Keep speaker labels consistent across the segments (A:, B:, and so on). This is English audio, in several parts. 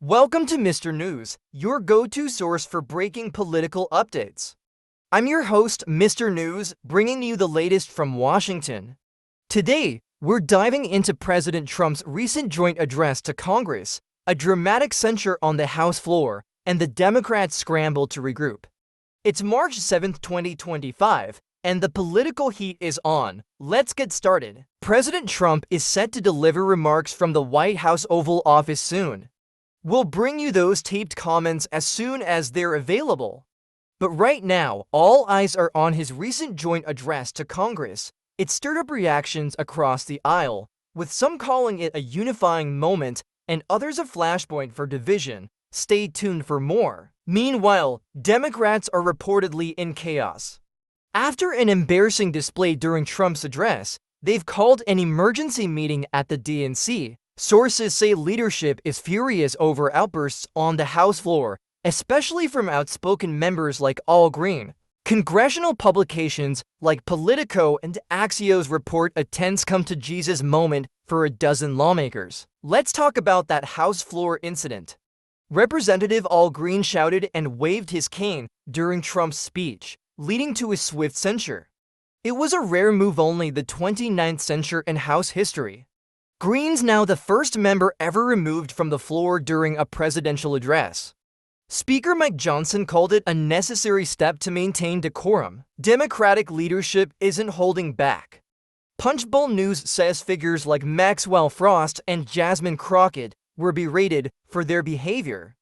A: Welcome to Mr. News, your go-to source for breaking political updates. I'm your host, Mr. News, bringing you the latest from Washington. Today, we're diving into President Trump's recent joint address to Congress, a dramatic censure on the House floor, and the Democrats' scramble to regroup. It's March 7, 2025, and the political heat is on. Let's get started. President Trump is set to deliver remarks from the White House Oval Office soon. We'll bring you those taped comments as soon as they're available. But right now, all eyes are on his recent joint address to Congress. It stirred up reactions across the aisle, with some calling it a unifying moment and others a flashpoint for division. Stay tuned for more. Meanwhile, Democrats are reportedly in chaos. After an embarrassing display during Trump's address, they've called an emergency meeting at the DNC. Sources say leadership is furious over outbursts on the House floor, especially from outspoken members like Al Green. Congressional publications like Politico and Axios report a tense come-to-Jesus moment for a dozen lawmakers. Let's talk about that House floor incident. Representative Al Green shouted and waved his cane during Trump's speech, leading to a swift censure. It was a rare move, only the 29th censure in House history. Green's now the first member ever removed from the floor during a presidential address. Speaker Mike Johnson called it a necessary step to maintain decorum. Democratic leadership isn't holding back. Punchbowl News says figures like Maxwell Frost and Jasmine Crockett were berated for their behavior.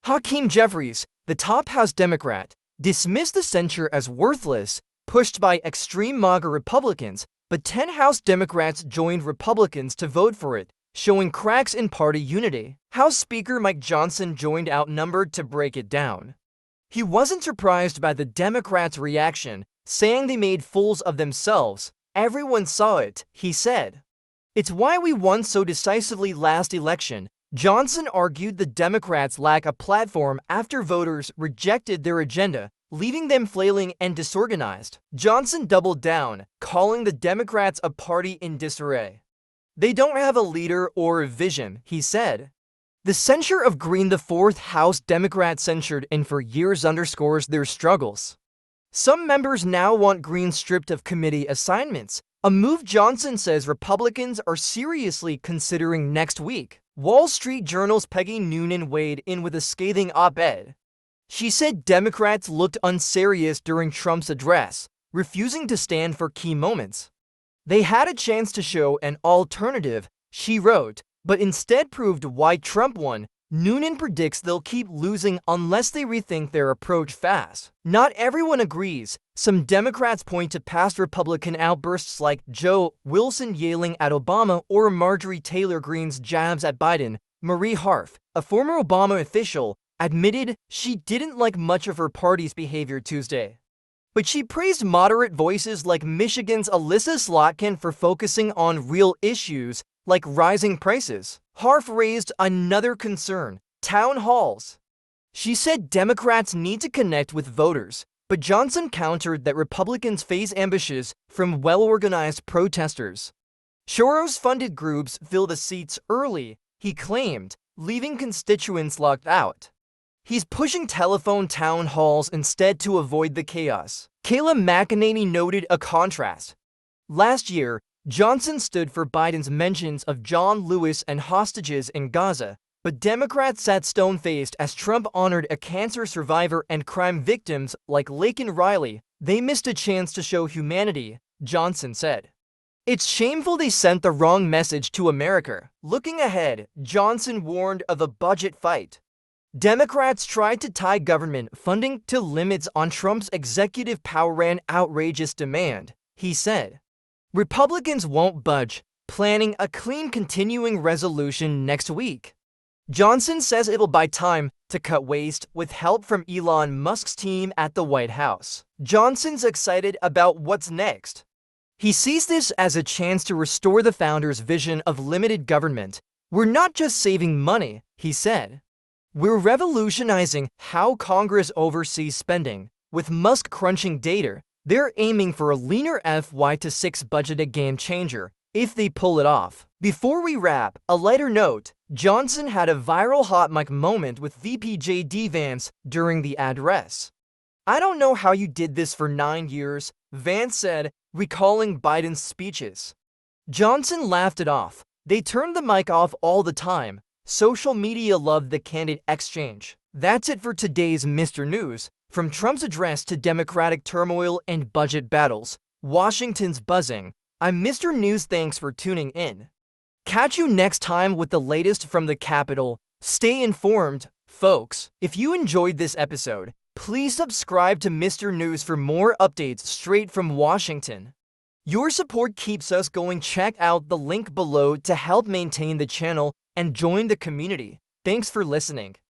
A: Hakeem Jeffries, the top House Democrat, dismissed the censure as worthless, pushed by extreme MAGA Republicans, but 10 House Democrats joined Republicans to vote for it, showing cracks in party unity. House Speaker Mike Johnson joined outnumbered to break it down. He wasn't surprised by the Democrats' reaction, saying they made fools of themselves. Everyone saw it, he said. It's why we won so decisively last election. Johnson argued the Democrats lack a platform after voters rejected their agenda, leaving them flailing and disorganized. Johnson doubled down, calling the Democrats a party in disarray. They don't have a leader or a vision, he said. The censure of Green, the fourth House Democrat censured in for years, underscores their struggles. Some members now want Green stripped of committee assignments, a move Johnson says Republicans are seriously considering next week. Wall Street Journal's Peggy Noonan weighed in with a scathing op-ed. She said Democrats looked unserious during Trump's address, refusing to stand for key moments. They had a chance to show an alternative, she wrote, but instead proved why Trump won. Noonan predicts they'll keep losing unless they rethink their approach fast. Not everyone agrees. Some Democrats point to past Republican outbursts like Joe Wilson yelling at Obama or Marjorie Taylor Greene's jabs at Biden. Marie Harf, a former Obama official, admitted she didn't like much of her party's behavior Tuesday. But she praised moderate voices like Michigan's Alyssa Slotkin for focusing on real issues like rising prices. Harf raised another concern: town halls. She said Democrats need to connect with voters, but Johnson countered that Republicans face ambushes from well-organized protesters. Soros-funded groups fill the seats early, he claimed, leaving constituents locked out. He's pushing telephone town halls instead to avoid the chaos. Kayla McEnany noted a contrast. Last year, Johnson stood for Biden's mentions of John Lewis and hostages in Gaza, but Democrats sat stone-faced as Trump honored a cancer survivor and crime victims like Laken Riley. They missed a chance to show humanity, Johnson said. It's shameful they sent the wrong message to America. Looking ahead, Johnson warned of a budget fight. Democrats tried to tie government funding to limits on Trump's executive power, an outrageous demand, he said. Republicans won't budge, planning a clean continuing resolution next week. Johnson says it'll buy time to cut waste with help from Elon Musk's team at the White House. Johnson's excited about what's next. He sees this as a chance to restore the founder's vision of limited government. We're not just saving money, he said. We're revolutionizing how Congress oversees spending. With Musk crunching data, they're aiming for a leaner FY26 budget, a game changer, if they pull it off. Before we wrap, a lighter note, Johnson had a viral hot mic moment with VP Vance during the address. "I don't know how you did this for 9 years," Vance said, recalling Biden's speeches. Johnson laughed it off. "They turned the mic off all the time. Social media loved the candid exchange." That's it for today's Mr. News. From Trump's address to Democratic turmoil and budget battles, Washington's buzzing. I'm Mr. News. Thanks for tuning in. Catch you next time with the latest from the Capitol. Stay informed, folks. If you enjoyed this episode, please subscribe to Mr. News for more updates straight from Washington. Your support keeps us going. Check out the link below to help maintain the channel and join the community. Thanks for listening.